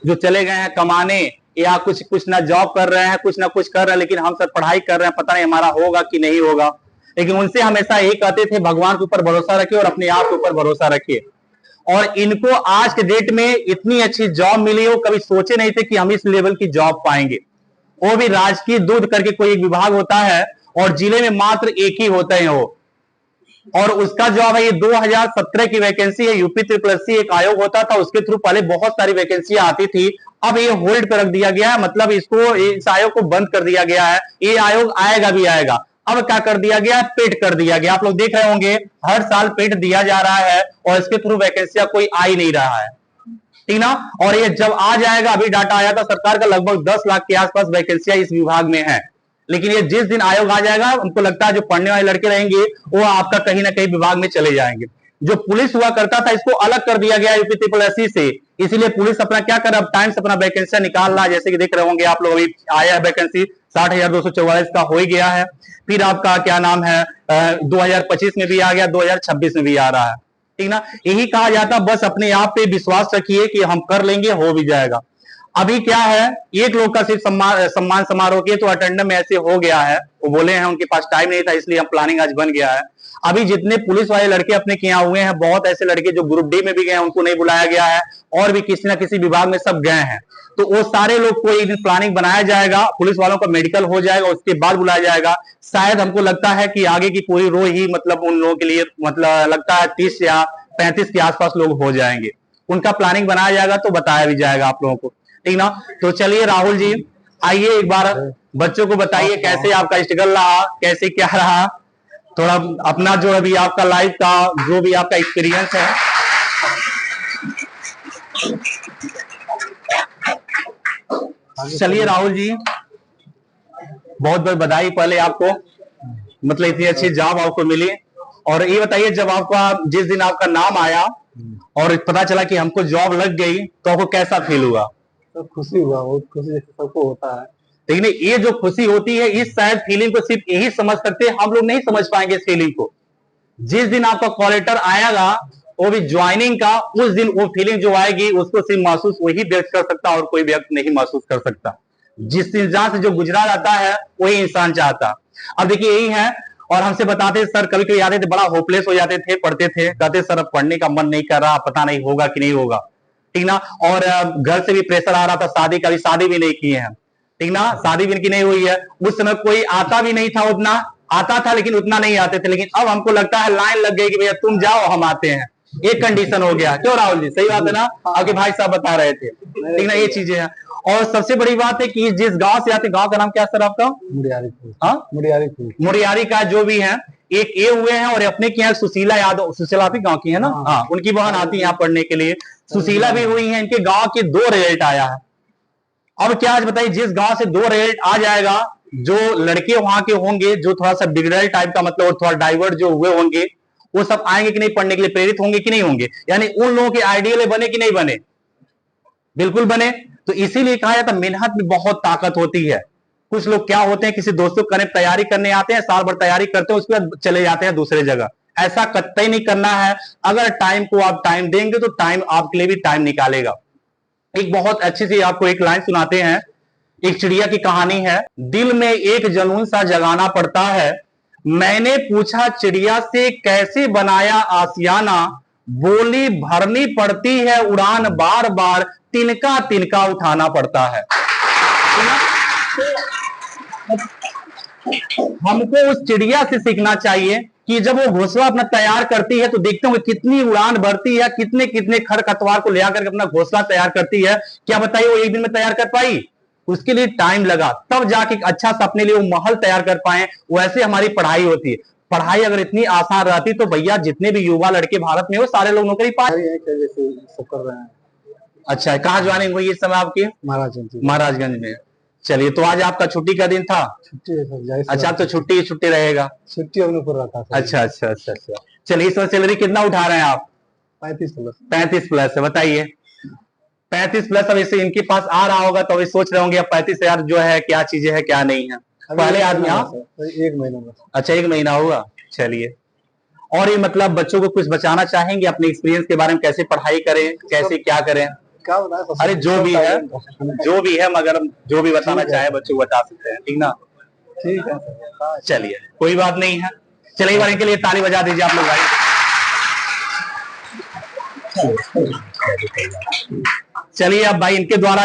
जो चले गए हैं कमाने, या कुछ कुछ ना जॉब कर रहे हैं, कुछ ना कुछ कर रहे हैं, लेकिन हम सब पढ़ाई कर रहे हैं, पता नहीं हमारा होगा कि नहीं होगा। लेकिन उनसे हमेशा यही कहते थे, भगवान के ऊपर भरोसा रखिए और अपने आप के ऊपर भरोसा रखिए। और इनको आज के डेट में इतनी अच्छी जॉब मिली हो, कभी सोचे नहीं थे कि हम इस लेवल की जॉब पाएंगे। वो भी राजकीय दूध करके कोई एक विभाग होता है, और जिले में मात्र एक ही होते हैं वो, और उसका जॉब है ये 2017 की वैकेंसी है। यूपी ट्रिपल एक आयोग होता था, उसके थ्रू पहले बहुत सारी वैकेंसियां आती थी, अब ये होल्ड पर रख दिया गया है, मतलब इसको, इस आयोग को बंद कर दिया गया है। ये आयोग आएगा भी आएगा, अब क्या कर दिया गया, पेड कर दिया गया। आप लोग देख रहे होंगे हर साल पेड दिया जा रहा है, और इसके थ्रू वैकेंसियां कोई आ ही नहीं रहा है, ठीक ना। और ये जब आ जाएगा, अभी डाटा आया था सरकार का, लगभग 10 लाख के आसपास वैकेंसियां इस विभाग में है। लेकिन ये जिस दिन आयोग आ जाएगा, उनको लगता है जो पढ़ने वाले लड़के रहेंगे वो आपका कहीं ना कहीं विभाग में चले जाएंगे। जो पुलिस हुआ करता था, इसको अलग कर दिया गया यूपी ट्रिपल एससी से, इसीलिए पुलिस अपना क्या कर, अब टाइम से अपना वैकेंसी निकाल रहा है। जैसे कि देख रहे होंगे आप लोग, अभी आया है वैकेंसी 60,244 का हो गया है। फिर आपका क्या नाम है, 2025 में भी आ गया, 2026 में भी आ रहा है, ठीक ना। यही कहा जाता, बस अपने आप पे विश्वास रखिए कि हम कर लेंगे, हो भी जाएगा। अभी क्या है, एक लोग का सिर्फ सम्मान समारोह के तो अटेंडम में ऐसे हो गया है, वो बोले हैं उनके पास टाइम नहीं था, इसलिए हम प्लानिंग आज बन गया है। अभी जितने पुलिस वाले लड़के अपने के यहाँ हुए हैं, बहुत ऐसे लड़के जो ग्रुप डी में भी गए हैं, उनको नहीं बुलाया गया है, और भी किसी ना किसी विभाग में सब गए हैं। तो वो सारे लोग को एक दिन प्लानिंग बनाया जाएगा, पुलिस वालों का मेडिकल हो जाएगा, उसके बाद बुलाया जाएगा। शायद हमको लगता है कि आगे की पूरी रो ही, मतलब उन लोगों के लिए, मतलब लगता है 30 या 35 के आसपास लोग हो जाएंगे। उनका प्लानिंग बनाया जाएगा तो बताया भी जाएगा आप लोगों को, ठीक ना। तो चलिए राहुल जी, आइए एक बार बच्चों को बताइए कैसे आपका स्ट्रगल रहा, कैसे क्या रहा, थोड़ा अपना जो अभी आपका लाइफ का जो भी आपका एक्सपीरियंस है। चलिए राहुल जी, बहुत बहुत बधाई पहले आपको, मतलब इतनी अच्छी जॉब आपको मिली। और ये बताइए, जब आपका, जिस दिन आपका नाम आया और पता चला कि हमको जॉब लग गई, तो आपको कैसा फील हुआ? तो खुशी हुआ, बहुत खुशी जैसे सबको होता है। लेकिन ये जो खुशी होती है, इस शायद फीलिंग को सिर्फ यही समझ सकते हैं, हम लोग नहीं समझ पाएंगे इस फीलिंग को। जिस दिन आपका कॉल लेटर आएगा, वो भी ज्वाइनिंग का, उस दिन वो फीलिंग जो आएगी, उसको सिर्फ महसूस वही व्यक्त कर सकता, और कोई व्यक्ति नहीं महसूस कर सकता। जिस इंसान से जो गुजरा जाता है, वही इंसान चाहता। अब देखिए यही है, और हमसे बताते सर, कभी कभी आते थे बड़ा होपलेस हो जाते थे, पढ़ते थे, कहते सर अब पढ़ने का मन नहीं कर रहा, पता नहीं होगा कि नहीं होगा, ठीक ना। और घर से भी प्रेशर आ रहा था शादी का, भी शादी भी नहीं किए हैं, ठीक ना, शादी भी इनकी नहीं हुई है। उस समय कोई आता भी नहीं था, उतना आता था लेकिन उतना नहीं आते थे। लेकिन अब हमको लगता है लाइन लग गई कि भैया तुम जाओ हम आते हैं, एक कंडीशन हो गया। क्यों राहुल जी, सही बात है ना, आपके भाई साहब बता रहे थे, ठीक ना, ये चीजें हैं। और सबसे बड़ी बात है कि जिस गांव से आते, गांव का नाम क्या सर आपका? मुड़ियारी का जो भी है, एक ये हुए हैं, और अपने के यहाँ सुशीला यादव, सुशीला भी गांव की है ना, हाँ, उनकी बहन आती है यहाँ पढ़ने के लिए, सुशीला भी हुई है। इनके गांव के 2 रिजल्ट आया है। अब क्या आज बताइए, जिस गांव से 2 रिजल्ट आ जाएगा, जो लड़के वहां के होंगे जो थोड़ा सा बिगड़ल टाइप का, मतलब थोड़ा डाइवर्ट जो हुए होंगे, वो सब आएंगे कि नहीं पढ़ने के लिए, प्रेरित होंगे कि नहीं होंगे, यानी उन लोगों के आइडियल बने कि नहीं बने? बिल्कुल बने। तो इसीलिए कहा जाता है मेहनत में बहुत ताकत होती है। कुछ लोग क्या होते हैं, किसी दोस्तों को तैयारी करने आते हैं, साल भर तैयारी करते हैं, उसके बाद चले जाते हैं दूसरे जगह। ऐसा कतई नहीं करना है। अगर टाइम को आप टाइम देंगे, तो टाइम आपके लिए भी टाइम निकालेगा। एक बहुत अच्छी सी आपको एक लाइन सुनाते हैं, एक चिड़िया की कहानी है। दिल में एक जुनून सा जगाना पड़ता है, मैंने पूछा चिड़िया से कैसे बनाया आशियाना, बोली भरनी पड़ती है उड़ान बार बार, तिनका तिनका उठाना पड़ता है। हमको उस चिड़िया से सीखना चाहिए कि जब वो घोंसला अपना तैयार करती है, तो देखते होंगे कितनी उड़ान भरती है, कितने कितने खरपतवार को ले आकर अपना घोंसला तैयार करती है। क्या बताइए वो एक दिन में तैयार कर पाई? उसके लिए टाइम लगा, तब जाके अच्छा सा अपने लिए वो महल तैयार कर पाए। वैसे हमारी पढ़ाई होती है। पढ़ाई अगर इतनी आसान रहती, तो भैया जितने भी युवा लड़के भारत में हो, सारे लोग नौकरी पाए। कर रहे हैं। अच्छा, कहाँ ज्वाइनिंग हुई इस समय आपकी? महाराजगंज में। चलिए, तो आज आपका छुट्टी का दिन था? छुट्टी है सर। अच्छा, अब तो छुट्टी रहेगा। छुट्टी होने पर रहा था। अच्छा अच्छा अच्छा अच्छा। चलिए, इस समय सैलरी कितना उठा रहे हैं आप? 35 प्लस है। बताइए 35 प्लस, अब इसे इनके पास आ रहा होगा तो अभी सोच रहे होंगे अब 35,000 जो है क्या चीजें है क्या नहीं है। पहले आदमी, हाँ 1 महीना में। अच्छा, 1 महीना हुआ। चलिए, और ये मतलब बच्चों को कुछ बचाना चाहेंगे अपने एक्सपीरियंस के बारे में, कैसे पढ़ाई करें, कैसे क्या करें? क्या बताया सबसे अरे जो भी है, जो भी है, मगर जो भी बताना चाहे बच्चों को बता सकते हैं, ठीक ना। ठीक है सर। चलिए कोई बात नहीं है, चलिए एक बार इनके लिए ताली बजा दीजिए आप लोग भाई। चलिए अब भाई इनके द्वारा